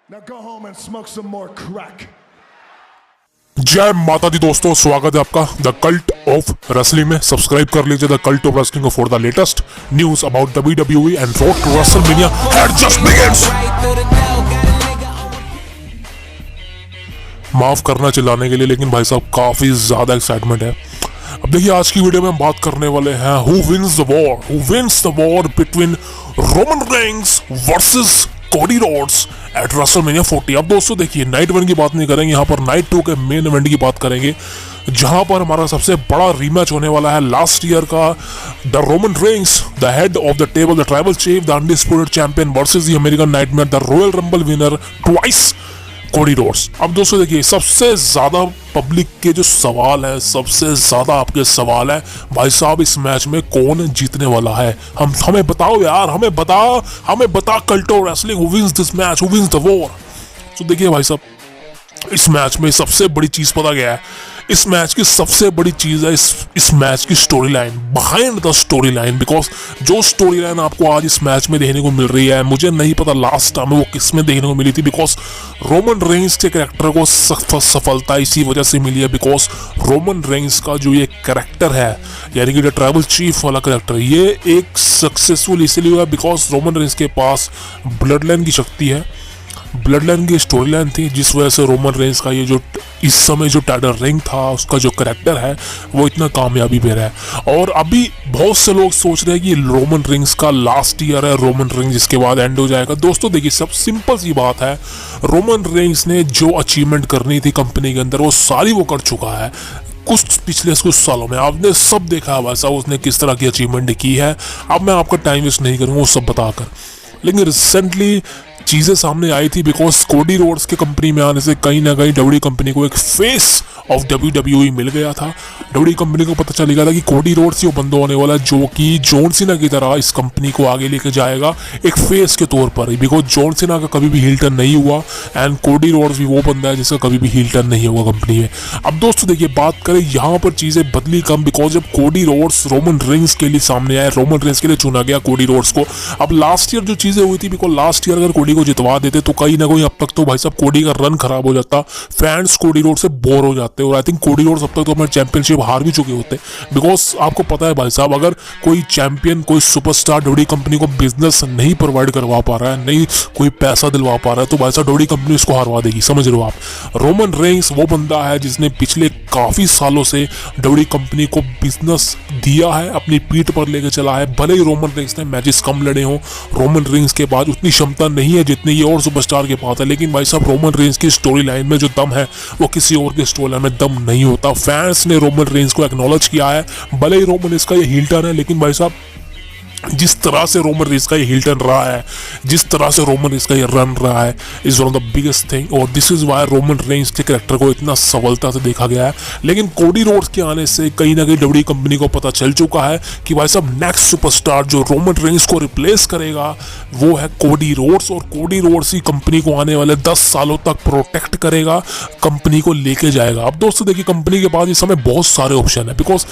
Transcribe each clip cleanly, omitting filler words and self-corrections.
Now go home and smoke some more crack. जय माता दी दोस्तों, स्वागत है आपका द कल्ट ऑफ रेसलिंग में। सब्सक्राइब कर लीजिए the cult of wrestling for the latest news about WWE and road to WrestleMania and just begins. माफ करना चिल्लाने के लिए, लेकिन भाई साहब काफी ज्यादा एक्साइटमेंट है। अब देखिए, आज की वीडियो में हम बात करने वाले हैं who wins the war between Roman Reigns versus Cody Rhodes at WrestleMania 40। अब दोस्तों देखिए, नाइट 1 की बात नहीं करेंगे, यहाँ पर नाइट 2 के मेन इवेंट की बात करेंगे, जहां पर हमारा सबसे बड़ा रीमैच होने वाला है लास्ट ईयर का। The Roman Reigns, the head of the table, the tribal chief, the undisputed champion versus the American nightmare, the royal rumble winner twice Cody Rhodes. अब दोस्तों देखिए, सबसे ज्यादा पब्लिक के जो सवाल है, सबसे ज्यादा आपके सवाल है भाई साहब, इस मैच में कौन जीतने वाला है? हमें बताओ यार, हमें बता cult of wrestling, who wins this match, who wins the war. तो देखिए भाई साहब, इस मैच में सबसे बड़ी चीज पता गया है, इस मैच की सबसे बड़ी चीज है इस मैच की story line, behind the story line. Because जो स्टोरी लाइन आपको आज इस मैच में देखने को मिल रही है, मुझे नहीं पता लास्ट टाइम वो किस में देखने को मिली थी। बिकॉज रोमन रेंस के कैरेक्टर को सफलता इसी वजह से मिली है, बिकॉज रोमन रेंस का जो ये कैरेक्टर है, यानी कि जो ट्राइबल चीफ वाला कैरेक्टर, ये एक सक्सेसफुल इसलिए हुआ बिकॉज रोमन रेंस के पास ब्लड लाइन की शक्ति है, ब्लड लाइन की स्टोरी लाइन थी, जिस वजह से रोमन रेंस का ये जो इस समय जो टाइटल रिंग था, उसका जो करैक्टर है वो इतना कामयाबी पे रहा है। और अभी बहुत से लोग सोच रहे हैं कि रोमन रेंस का लास्ट ईयर है, रोमन रेंस जिसके बाद एंड हो जाएगा। दोस्तों देखिए, सब सिंपल सी बात है, रोमन रेंस ने जो अचीवमेंट करनी थी कंपनी के अंदर, वो सारी वो कर चुका है। पिछले कुछ सालों में आपने सब देखा है वैसा उसने किस तरह की अचीवमेंट की है। अब मैं आपका टाइम वेस्ट नहीं करूँगा वो सब बताकर, लेकिन रिसेंटली चीजें सामने आई थी बिकॉज कोडी रोड्स के कंपनी में आने से कहीं ना कहीं WWE कंपनी को एक फेस ऑफ WWE मिल गया था। WWE कंपनी को पता चल गया था कि कोडी रोड्स ही वो बंदा होने वाला जो कि जॉन सीना की तरह इस कंपनी को आगे लेके जाएगा एक फेस के तौर पर ही। बिकॉज जॉन सीना का कभी भी हील टर्न नहीं हुआ एंड कोडी रोड्स भी वो बंदा है जिसका कभी भी हील टर्न नहीं हुआ कंपनी में। अब दोस्तों देखिए, बात करें यहाँ पर चीजें बदली कम, बिकॉज जब कोडी रोड्स रोमन रेंस के लिए सामने आए, रोमन रेंस के लिए चुना गया कोडी रोड्स को। अब लास्ट ईयर जो चीजें हुई थी, बिकॉज लास्ट ईयर अगर कोडी को जितवा देते तो कहीं ना कहीं अब तक तो भाई साहब कोडी का रन खराब हो जाता, फैंस कोडी रोड से बोर हो जाते, और आई थिंक कोडी रोड अब तक तो अपना चैंपियनशिप हार भी चुके होते। बिकॉज आपको पता है भाई साहब, अगर कोई चैंपियन, कोई सुपरस्टार WWE कंपनी को बिजनेस नहीं प्रोवाइड करवा पा रहा है, नहीं कोई पैसा दिलवा पा रहा है, तो भाई साहब WWE कंपनी उसको हरवा देगी, समझ रहे हो आप। रोमन रेंस वो बंदा है जिसने पिछले काफी सालों से WWE कंपनी को बिजनेस दिया है, अपनी पीठ पर लेके चला है। भले ही रोमन रेंस ने मैचेस कम लड़े हों, रोमन रेंस के पास उतनी क्षमता नहीं है जितनी ये और सुपरस्टार के पास है, लेकिन भाई साहब रोमन रेंस की स्टोरी लाइन में जो दम है वो किसी और की स्टोरी लाइन में दम नहीं होता। फैंस ने रोमन रेंस को एक्नॉलेज किया है, भले ही रोमन रेंस का ये हील टर्न है, लेकिन भाई साहब जिस तरह से रोमन रेंस का ये हील टर्न रहा है, जिस तरह से रोमन रेंस का ये रन रहा है, is one of the biggest thing. और this is why Roman Reigns के कैरेक्टर को इतना सफलता से देखा गया है। लेकिन कोडी रोड्स के आने से कहीं ना कहीं WWE कंपनी को पता चल चुका है कि भाई साहब नेक्स्ट सुपरस्टार जो रोमन रेंस को रिप्लेस करेगा वो है कोडी रोड्स, और कोडी रोड्स ही कंपनी को आने वाले 10 सालों तक प्रोटेक्ट करेगा, कंपनी को लेके जाएगा। अब दोस्तों देखिए, कंपनी के पास इस समय बहुत सारे ऑप्शन है, बिकॉज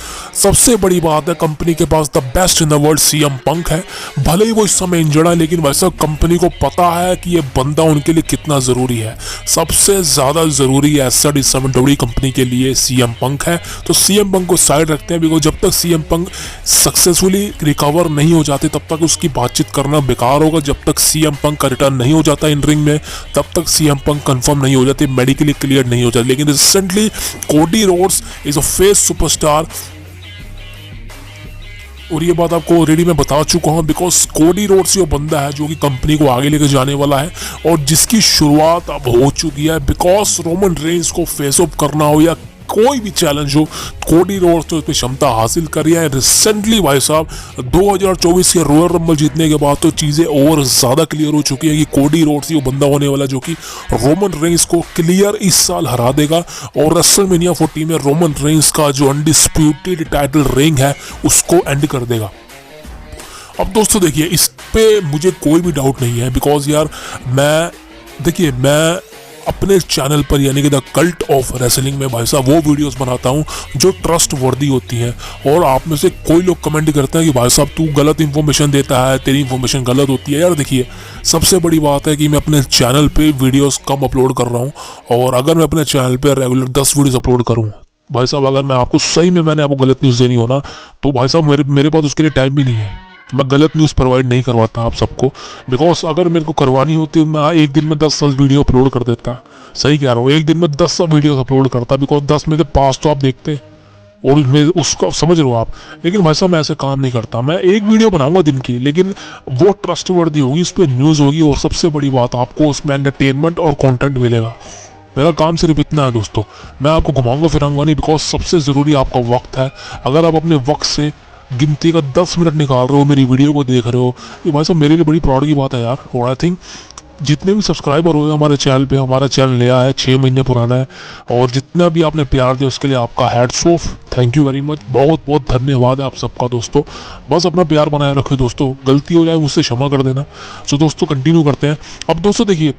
सबसे बड़ी बात है कंपनी के पास the best in the world CM punk है। भले ही वो इस समय इंजर्ड है, लेकिन वैसा कंपनी को पता है कि ये बंदा उनके लिए कितना जरूरी है। सबसे ज्यादा जरूरी एसेट इस समय WWE कंपनी के लिए CM पंक है। तो CM पंक को साइड रखते हैं, बिकॉज जब तक CM पंक सक्सेसफुली रिकवर नहीं हो जाते तब तक उसकी बातचीत करना बेकार होगा। जब तक CM पंक का रिटर्न नहीं हो जाता इन रिंग में, तब तक CM पंक कंफर्म नहीं हो जाते, मेडिकली क्लियर नहीं हो जाते। लेकिन recently Cody Rhodes is a face superstar, और ये बात आपको ऑलरेडी मैं बता चुका हूँ, बिकॉज कोडी रोड्स वो बंदा है जो कि कंपनी को आगे लेकर जाने वाला है, और जिसकी शुरुआत अब हो चुकी है। बिकॉज रोमन रेंस को फेस ऑफ करना हो या कोई भी चैलेंज हो, कोडी रोड्स तो इसमें क्षमता हासिल करी है। रिसेंटली भाई साहब 2024 के रॉयल रंबल जीतने के बाद तो चीज़ें और ज़्यादा क्लियर हो चुकी है कि कोडी रोड्स ही वो बंदा होने वाला जो कि रोमन रेंस को क्लियर इस साल हरा देगा, और रेसलमेनिया 40 में रोमन रेंस का जो अनडिस्प्यूटेड टाइटल रिंग है उसको एंड कर देगा। अब दोस्तों देखिए, इस पे मुझे कोई भी डाउट नहीं है, बिकॉज यार मैं अपने चैनल पर यानी कि द कल्ट ऑफ रेसलिंग में भाई साहब वो वीडियोस बनाता हूँ जो ट्रस्ट वर्दी होती हैं। और आप में से कोई लोग कमेंट करते हैं कि भाई साहब तू गलत इन्फॉर्मेशन देता है, तेरी इन्फॉर्मेशन गलत होती है। यार देखिए, सबसे बड़ी बात है कि मैं अपने चैनल पे वीडियोस कम अपलोड कर रहा हूँ, और अगर मैं अपने चैनल पे रेगुलर 10 वीडियोस अपलोड करूँ भाई साहब, अगर मैं आपको सही में मैंने आपको गलत न्यूज़ देनी हो ना, तो भाई साहब मेरे पास उसके लिए टाइम भी नहीं है। मैं गलत न्यूज़ प्रोवाइड नहीं करवाता आप सबको, बिकॉज अगर मेरे को करवानी होती मैं एक दिन में 10 वीडियो अपलोड कर देता। सही कह रहा हूँ, एक दिन में 10 वीडियो अपलोड करता, बिकॉज 10 में से 5 तो आप देखते और मैं उसको समझ रहे हो आप। लेकिन भाई साहब मैं ऐसे काम नहीं करता, मैं एक वीडियो बनाऊंगा दिन की, लेकिन वो ट्रस्टवर्दी होगी, उस पर न्यूज़ होगी, और सबसे बड़ी बात आपको उसमें एंटरटेनमेंट और कंटेंट मिलेगा। मेरा काम सिर्फ इतना है दोस्तों, मैं आपको घुमाऊंगा फिराऊंगा नहीं, बिकॉज सबसे ज़रूरी आपका वक्त है। अगर आप अपने वक्त से गिनती का 10 मिनट निकाल रहे हो, मेरी वीडियो को देख रहे हो, ये भाई साहब मेरे लिए बड़ी प्राउड की बात है यार। और आई थिंक जितने भी सब्सक्राइबर हुए हमारे चैनल पे, हमारा चैनल नया है, 6 महीने पुराना है, और जितना भी आपने प्यार दिया उसके लिए आपका hats off, thank you very much, बहुत बहुत धन्यवाद है आप सबका दोस्तों। बस अपना प्यार बनाए रखो दोस्तों, गलती हो जाए मुझसे क्षमा कर देना। तो दोस्तों कंटिन्यू करते हैं। अब दोस्तों देखिए,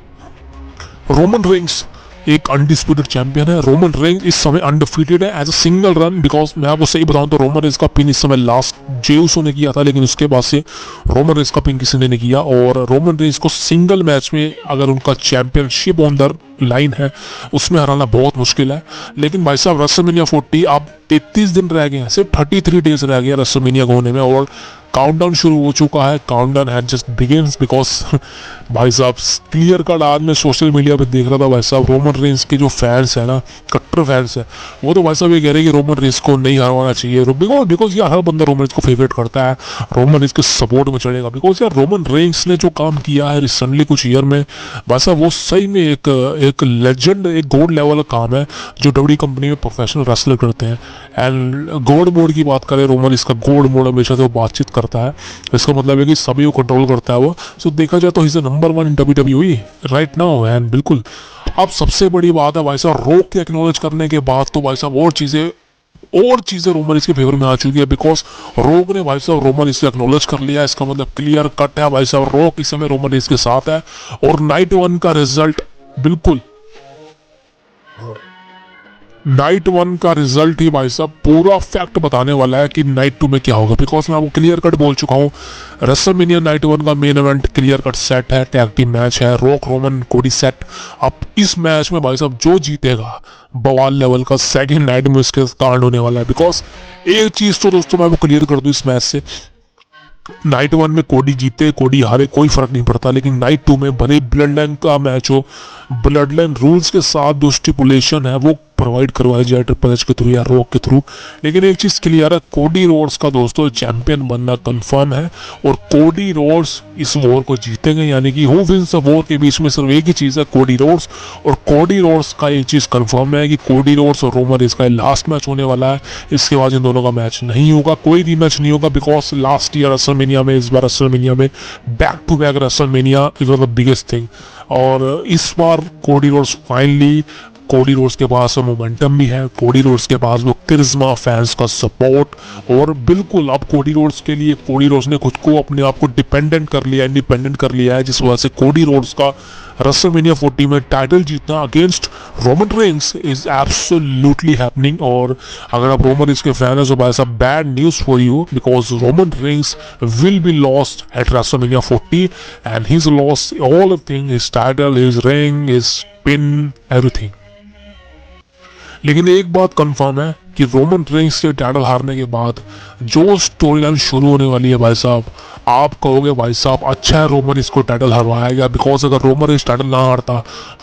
रोमन रेंग्स एक अनडिस्प्यूटेड चैंपियन है। रोमन रेंज इस समय अनडिफीटेड है as a single run, because मैं आपको सही बताऊं तो रोमन रेंज का पिन इस समय लास्ट जेउसो ने किया था, लेकिन उसके बाद से रोमन रेंज का पिन किसी ने नहीं किया। और रोमन रेंज को सिंगल मैच में अगर उनका चैंपियनशिप ऑन द लाइन है उसमें हराना बहुत मुश्किल है। लेकिन भाई साहब रेसलमेनिया 40 अब 33 दिन रह गए हैं, सिर्फ 33 डेज रह गए रेसलमेनिया को होने में, और काउंटडाउन शुरू हो चुका है। Countdown has just begins, because भाई साहब क्लियर कट आज मैं सोशल मीडिया पे देख रहा था भाई साहब, रोमन रेंज के जो फैंस है ना, कट्टर फैंस है, वो तो भाई साहब ये कह रहे हैं कि रोमन रेंज को नहीं हरवाना चाहिए, बिकॉज यार हर बंदा रोमन रेंज को फेवरेट करता है, रोमन रेंज के सपोर्ट में चलेगा। बिकॉज यार रोमन रेंज ने जो काम किया है रिसेंटली कुछ ईयर में भाई साहब, वो सही में एक लेजेंड, एक गोल्ड लेवल का काम है जो डब्ल्यूडब्ल्यूई कंपनी में प्रोफेशनल रेसलर करते हैं। एंड गोल्ड मोड की बात करें, रोमन इसका गोल्ड मोड हमेशा से वो बातचीत करता है, इसका मतलब है कि सभी को कंट्रोल करता है वो। सो देखा जाए तो is the number 1 in WWE right now. And बिल्कुल अब सबसे बड़ी बात है भाई साहब, रोक के एक्नॉलेज करने के बाद तो भाई साहब और चीजें रोमन इसके फेवर में आ चुकी है, बिकॉज रोक ने भाई साहब रोमन इसको एक्नॉलेज कर लिया। इसका मतलब क्लियर कट है भाई साहब, रोक इस समय रोमन इसके साथ है। और नाइट 1 का रिजल्ट बिल्कुल, नाइट 1 का रिजल्ट ही भाई साहब पूरा फैक्ट बताने वाला है कि नाइट 2 में क्या होगा। बिकॉज मैं आपको क्लियर कट बोल चुका हूँ, रेसलमेनिया नाइट 1 का main event clear cut set है, टैग टीम मैच है, रॉक रोमन कोडी सेट। अब इस मैच में भाई साहब जो जीतेगा बवाल लेवल का सेकंड नाइट में इसके कांड होने वाला है। बिकॉज एक चीज तो दोस्तों मैं आपको क्लियर कर दूं इस मैच से, नाइट 1 में कोडी जीते कोडी हारे कोई फर्क नहीं पड़ता, लेकिन नाइट 2 में भले ब्लड लाइन का मैच हो, ब्लड लाइन रूल्स के साथ जो स्टिपुलेशन है वो प्रोवाइड करवाई जाए ट्रिपल एच के थ्रू या रॉक के थ्रू। लेकिन एक चीज क्लियर है, कोडी रोड्स का दोस्तों चैंपियन बनना कंफर्म है, और कोडी रोड्स इस वॉर को जीतेंगे। यानी कि हु विंस द वॉर के बीच में सिर्फ एक ही चीज है, कोडी रोड्स। और कोडी रोड्स का एक चीज कंफर्म है कि कोडी रोड्स और रोमन इसका लास्ट मैच होने वाला है। इसके बाद इन दोनों का मैच नहीं होगा, कोई रीमैच नहीं होगा, बिकॉज लास्ट ईयर रेसलमेनिया में, इस बार रेसलमेनिया में back to back WrestleMania is the biggest thing. और इस बार Cody Rhodes finally, Cody Rhodes के पास मोमेंटम भी है, कोडी रोड्स के पास वो करिश्मा, फैंस का सपोर्ट, और बिल्कुल अब कोडी रोड्स के लिए कोडी रोड्स ने खुद को अपने आप को डिपेंडेंट कर लिया, इंडिपेंडेंट कर लिया है, जिस वजह से कोडी रोड्स का रेसलमेनिया 40 में टाइटल जीतना against Roman Reigns is absolutely happening. और अगर आप रोमन रेंज के फैन हैं तो भाई साहब bad news for you, because Roman Reigns will be lost eight WrestleMania 40 and he is lost all thing, his title, his ring, his pin, everything. लेकिन एक बात कंफर्म है कि रोमन रेंज के टाइटल हारने के बाद जो स्टोरी लाइन शुरू होने वाली है भाई साहब, आप कहोगे भाई साहब अच्छा है रोमन इसको टाइटल हरवाया गया, बिकॉज अगर रोमन रेंज टाइटल ना हारता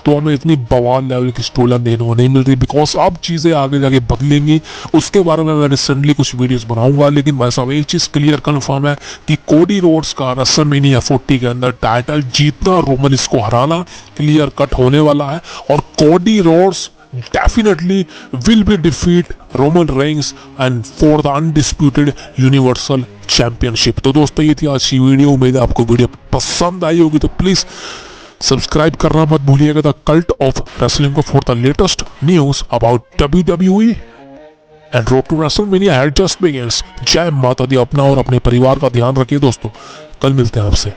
तो हमें इतनी बवाल लेवल की स्टोरी लाइन देखने को नहीं मिल रही। बिकॉज अब चीज़ें आगे जाके बदलेंगी, उसके बारे में मैं रिसेंटली कुछ वीडियोस बनाऊंगा। लेकिन भाई साहब एक चीज़ क्लियर कन्फर्म है कि कोडी रोड्स का रेसलमेनिया 40 के अंदर टाइटल जीतना, रोमन इसको हराना क्लियर कट होने वाला है। और Cody Rhodes definitely will be defeat Roman Reigns and for the undisputed Universal Championship। तो दोस्तों ये थी आज की वीडियो, उम्मीद है आपको वीडियो पसंद आई होगी, तो प्लीज सब्सक्राइब करना मत भूलिएगा द कल्ट ऑफ रेसलिंग को for the latest news about WWE and road to WrestleMania had just begins. जय माता दी, अपना और अपने परिवार का ध्यान रखिए दोस्तों, कल मिलते हैं आपसे।